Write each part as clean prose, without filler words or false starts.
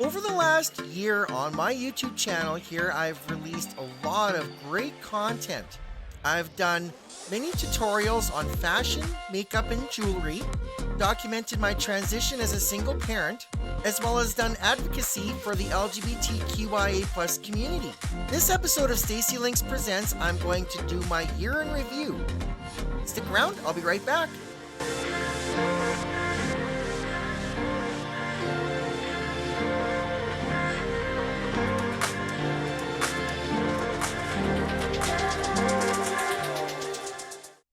Over the last year on my YouTube channel here, I've released a lot of great content. I've done many tutorials on fashion, makeup, and jewelry, documented my transition as a single parent, as well as done advocacy for the LGBTQIA+ community. This episode of Stacy Links Presents, I'm going to do my year in review. Stick around, I'll be right back.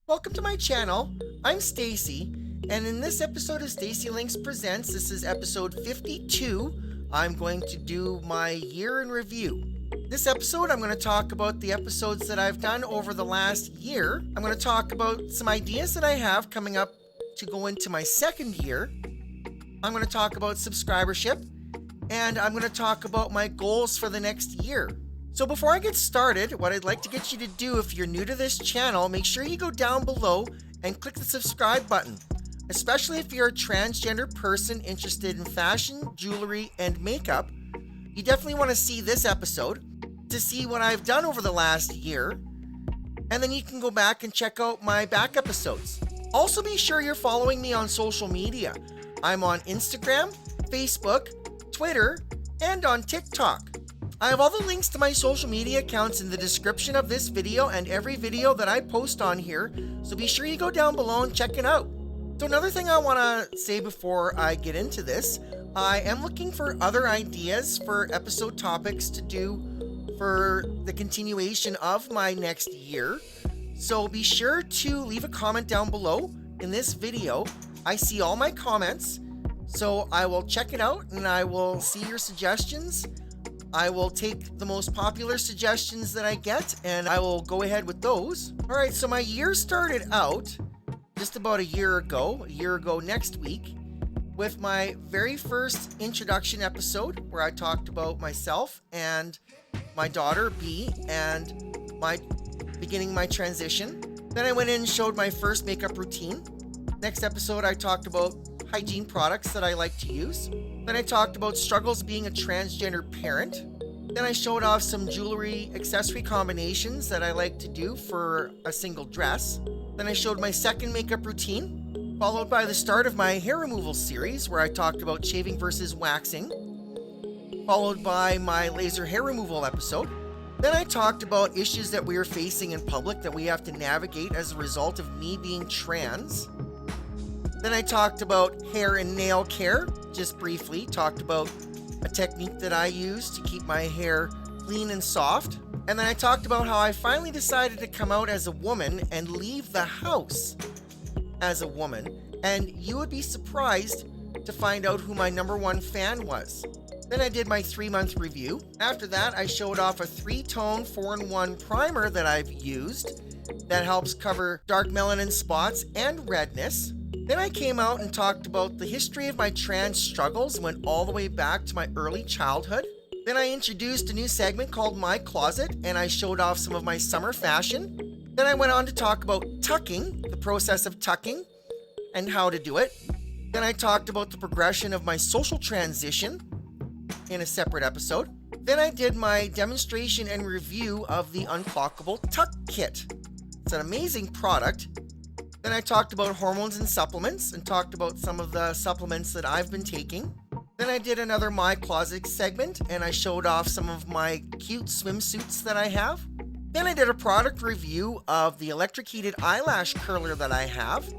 Welcome to my channel. I'm Stacy, and in this episode of Stacy Links Presents, this is episode 52, I'm going to do my year in review. This episode, I'm going to talk about the episodes that I've done over the last year. I'm going to talk about some ideas that I have coming up to go into my second year. I'm going to talk about subscribership, and I'm going to talk about my goals for the next year. So before I get started, what I'd like to get you to do, if you're new to this channel, make sure you go down below and click the subscribe button. Especially if you're a transgender person interested in fashion, jewelry, and makeup, you definitely want to see this episode to see what I've done over the last year, and then you can go back and check out my back episodes. Also be sure you're following me on social media. I'm on Instagram, Facebook, Twitter, and on TikTok. I have all the links to my social media accounts in the description of this video and every video that I post on here, so be sure you go down below and check it out. So another thing I want to say before I get into this, I am looking for other ideas for episode topics to do for the continuation of my next year. So be sure to leave a comment down below in this video. I see all my comments, so I will check it out and I will see your suggestions. I will take the most popular suggestions that I get and I will go ahead with those. Alright, so my year started out just about a year ago next week, with my very first introduction episode where I talked about myself and my daughter B and beginning my transition. Then I went in and showed my first makeup routine. Next episode I talked about hygiene products that I like to use. Then I talked about struggles being a transgender parent. Then I showed off some jewelry accessory combinations that I like to do for a single dress. Then I showed my second makeup routine, followed by the start of my hair removal series where I talked about shaving versus waxing, followed by my laser hair removal episode. Then I talked about issues that we are facing in public that we have to navigate as a result of me being trans. Then I talked about hair and nail care, just briefly, talked about a technique that I use to keep my hair clean and soft. And then I talked about how I finally decided to come out as a woman and leave the house as a woman. And you would be surprised to find out who my #1 fan was. Then I did my 3-month review. After that, I showed off a 3-tone 4-in-1 primer that I've used that helps cover dark melanin spots and redness. Then I came out and talked about the history of my trans struggles, went all the way back to my early childhood. Then I introduced a new segment called My Closet, and I showed off some of my summer fashion. Then I went on to talk about tucking, the process of tucking, and how to do it. Then I talked about the progression of my social transition in a separate episode. Then I did my demonstration and review of the Unclockable Tuck Kit. It's an amazing product. Then I talked about hormones and supplements and talked about some of the supplements that I've been taking. Then I did another My Closet segment and I showed off some of my cute swimsuits that I have. Then I did a product review of the electric heated eyelash curler that I have.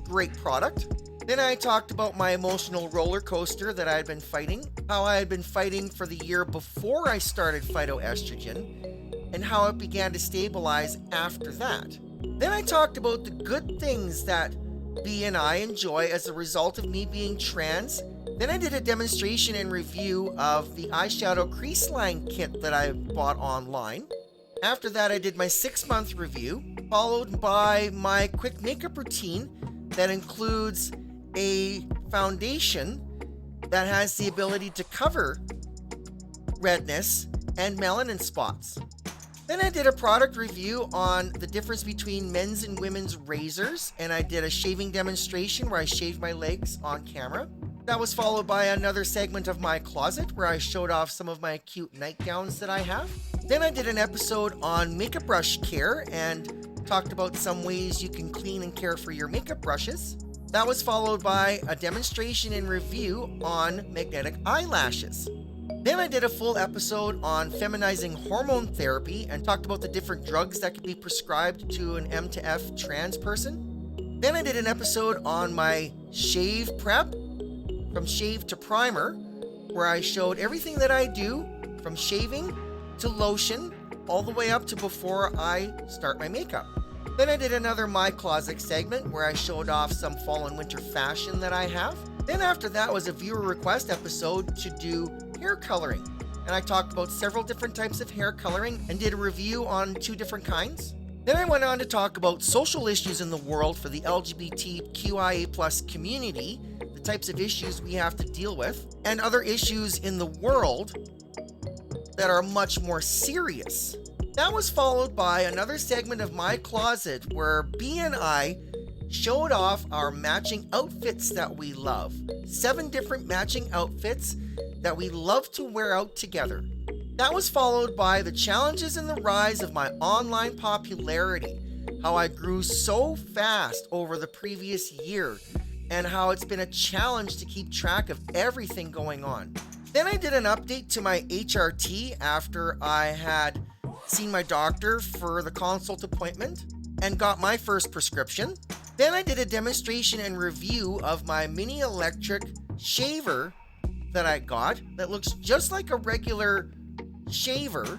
Great product. Then I talked about my emotional roller coaster that I had been fighting, how I had been fighting for the year before I started phytoestrogen, and how it began to stabilize after that. Then I talked about the good things that B and I enjoy as a result of me being trans. Then I did a demonstration and review of the eyeshadow crease line kit that I bought online. After that, I did my 6-month review, followed by my quick makeup routine that includes a foundation that has the ability to cover redness and melanin spots. Then I did a product review on the difference between men's and women's razors, and I did a shaving demonstration where I shaved my legs on camera. That was followed by another segment of my closet where I showed off some of my cute nightgowns that I have. Then I did an episode on makeup brush care and talked about some ways you can clean and care for your makeup brushes. That was followed by a demonstration and review on magnetic eyelashes. Then I did a full episode on feminizing hormone therapy and talked about the different drugs that can be prescribed to an M to F trans person. Then I did an episode on my shave prep, from shave to primer, where I showed everything that I do from shaving to lotion all the way up to before I start my makeup. Then I did another My Closet segment where I showed off some fall and winter fashion that I have. Then after that was a viewer request episode to do hair coloring. And I talked about several different types of hair coloring and did a review on 2 different kinds. Then I went on to talk about social issues in the world for the LGBTQIA+ community, the types of issues we have to deal with, and other issues in the world that are much more serious. That was followed by another segment of My Closet where B and I showed off our matching outfits that we love. 7 different matching outfits that we love to wear out together. That was followed by the challenges and the rise of my online popularity, how I grew so fast over the previous year, and how it's been a challenge to keep track of everything going on. Then I did an update to my HRT after I had seen my doctor for the consult appointment and got my first prescription. Then I did a demonstration and review of my mini electric shaver that I got that looks just like a regular shaver,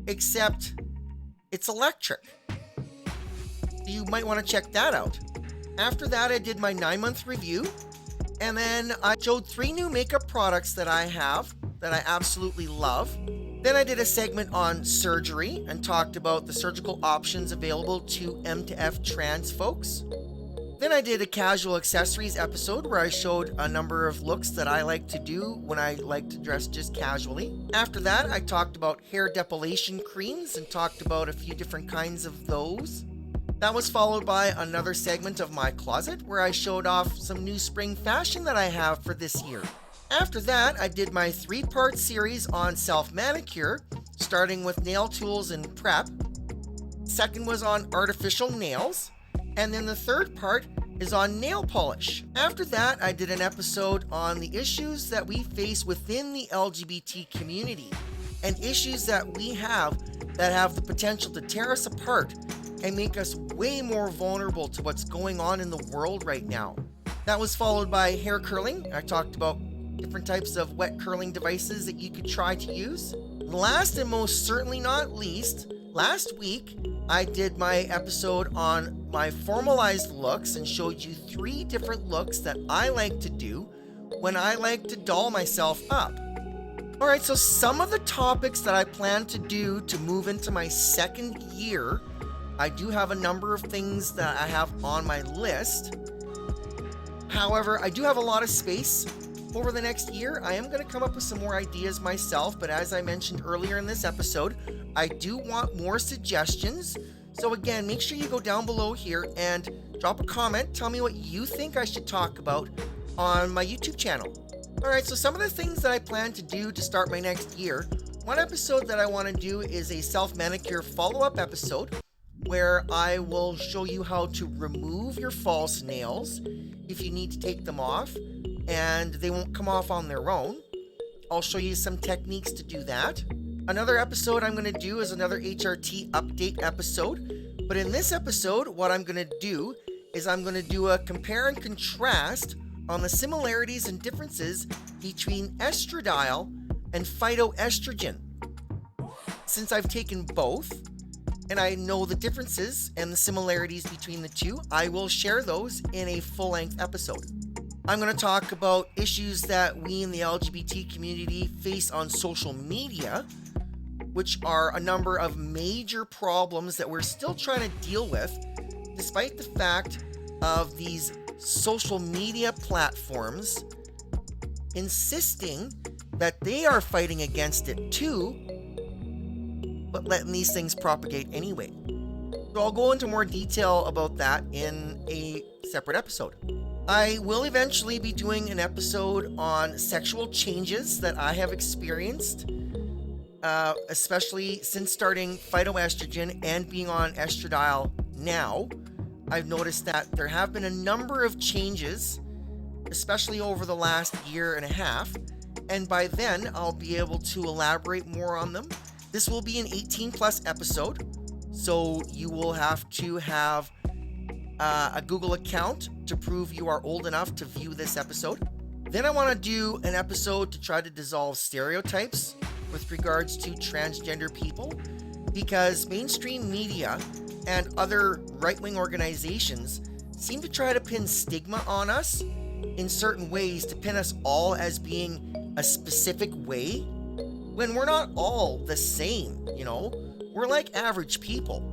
except it's electric. You might want to check that out. After that, I did my 9-month review, and then I showed 3 new makeup products that I have that I absolutely love. Then I did a segment on surgery and talked about the surgical options available to M to F trans folks. Then I did a casual accessories episode where I showed a number of looks that I like to do when I like to dress just casually. After that, I talked about hair depilation creams and talked about a few different kinds of those. That was followed by another segment of My Closet where I showed off some new spring fashion that I have for this year. After that, I did my 3-part series on self-manicure, starting with nail tools and prep. Second was on artificial nails. And then the 3rd part is on nail polish. After that, I did an episode on the issues that we face within the LGBT community and issues that we have that have the potential to tear us apart and make us way more vulnerable to what's going on in the world right now. That was followed by hair curling. I talked about different types of wet curling devices that you could try to use. Last and most certainly not least, last week, I did my episode on my formalized looks and showed you 3 different looks that I like to do when I like to doll myself up. Alright, so some of the topics that I plan to do to move into my 2nd year, I do have a number of things that I have on my list. However, I do have a lot of space over the next year. I am going to come up with some more ideas myself, but as I mentioned earlier in this episode, I do want more suggestions. So again, make sure you go down below here and drop a comment. Tell me what you think I should talk about on my YouTube channel. Alright, so some of the things that I plan to do to start my next year. One episode that I want to do is a self-manicure follow-up episode where I will show you how to remove your false nails if you need to take them off and they won't come off on their own. I'll show you some techniques to do that. Another episode I'm going to do is another HRT update episode. But in this episode, what I'm going to do is I'm going to do a compare and contrast on the similarities and differences between estradiol and phytoestrogen. Since I've taken both and I know the differences and the similarities between the two, I will share those in a full-length episode. I'm going to talk about issues that we in the LGBT community face on social media, which are a number of major problems that we're still trying to deal with, despite the fact of these social media platforms insisting that they are fighting against it too, but letting these things propagate anyway. So I'll go into more detail about that in a separate episode. I will eventually be doing an episode on sexual changes that I have experienced, especially since starting phytoestrogen and being on estradiol now. I've noticed that there have been a number of changes, especially over the last year and a half, and by then I'll be able to elaborate more on them. This will be an 18 plus episode, so you will have to have a Google account to prove you are old enough to view this episode. Then I want to do an episode to try to dissolve stereotypes with regards to transgender people, because mainstream media and other right-wing organizations seem to try to pin stigma on us in certain ways, to pin us all as being a specific way, when we're not all the same, We're like average people.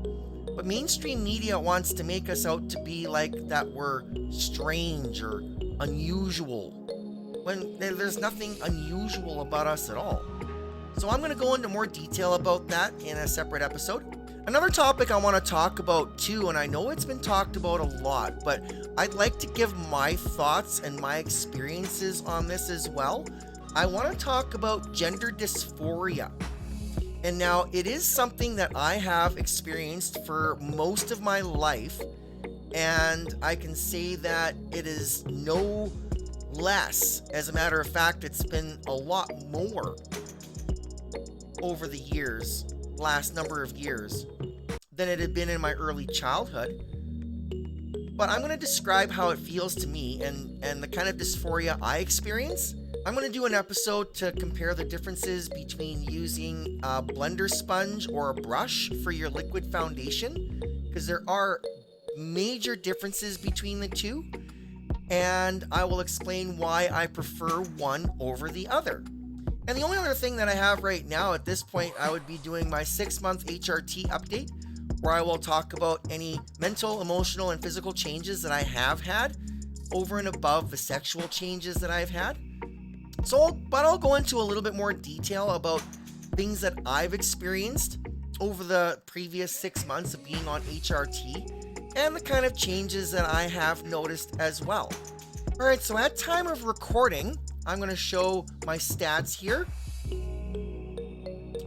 But mainstream media wants to make us out to be like that we're strange or unusual, when there's nothing unusual about us at all. So I'm going to go into more detail about that in a separate episode. Another topic I want to talk about too, and I know it's been talked about a lot, but I'd like to give my thoughts and my experiences on this as well. I want to talk about gender dysphoria. And now, it is something that I have experienced for most of my life, and I can say that it is no less. As a matter of fact, it's been a lot more over the years, last number of years, than it had been in my early childhood. But I'm going to describe how it feels to me and the kind of dysphoria I experience. I'm going to do an episode to compare the differences between using a blender sponge or a brush for your liquid foundation, because there are major differences between the two, and I will explain why I prefer one over the other. And the only other thing that I have right now at this point, I would be doing my 6-month HRT update, where I will talk about any mental, emotional, and physical changes that I have had over and above the sexual changes that I've had. But I'll go into a little bit more detail about things that I've experienced over the previous 6 months of being on HRT and the kind of changes that I have noticed as well. Alright, so at time of recording, I'm going to show my stats here.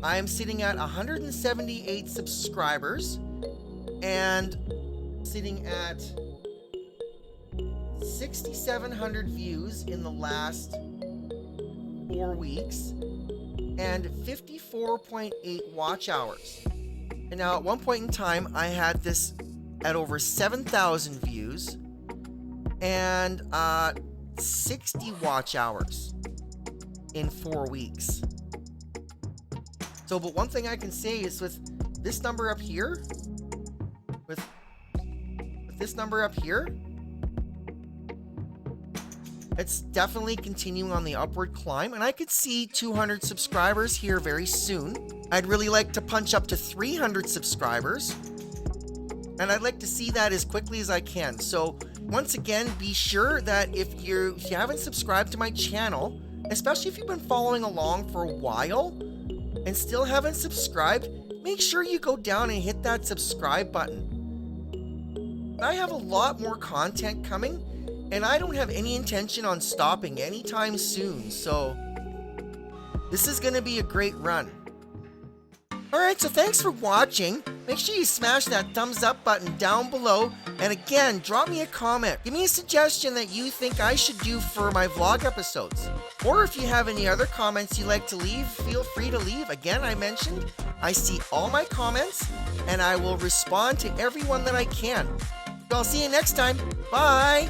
I am sitting at 178 subscribers and sitting at 6,700 views in the last 4 weeks and 54.8 watch hours. And now at one point in time, I had this at over 7,000 views and 60 watch hours in 4 weeks. So, but one thing I can say is with this number up here, with this number up here, it's definitely continuing on the upward climb, and I could see 200 subscribers here very soon. I'd really like to punch up to 300 subscribers, and I'd like to see that as quickly as I can. So once again, be sure that if you haven't subscribed to my channel, especially if you've been following along for a while and still haven't subscribed, make sure you go down and hit that subscribe button. I have a lot more content coming, and I don't have any intention on stopping anytime soon, so this is going to be a great run. Alright, so thanks for watching. Make sure you smash that thumbs up button down below, and again, drop me a comment. Give me a suggestion that you think I should do for my vlog episodes. Or if you have any other comments you'd like to leave, feel free to leave. Again, I mentioned, I see all my comments, and I will respond to everyone that I can. So I'll see you next time. Bye!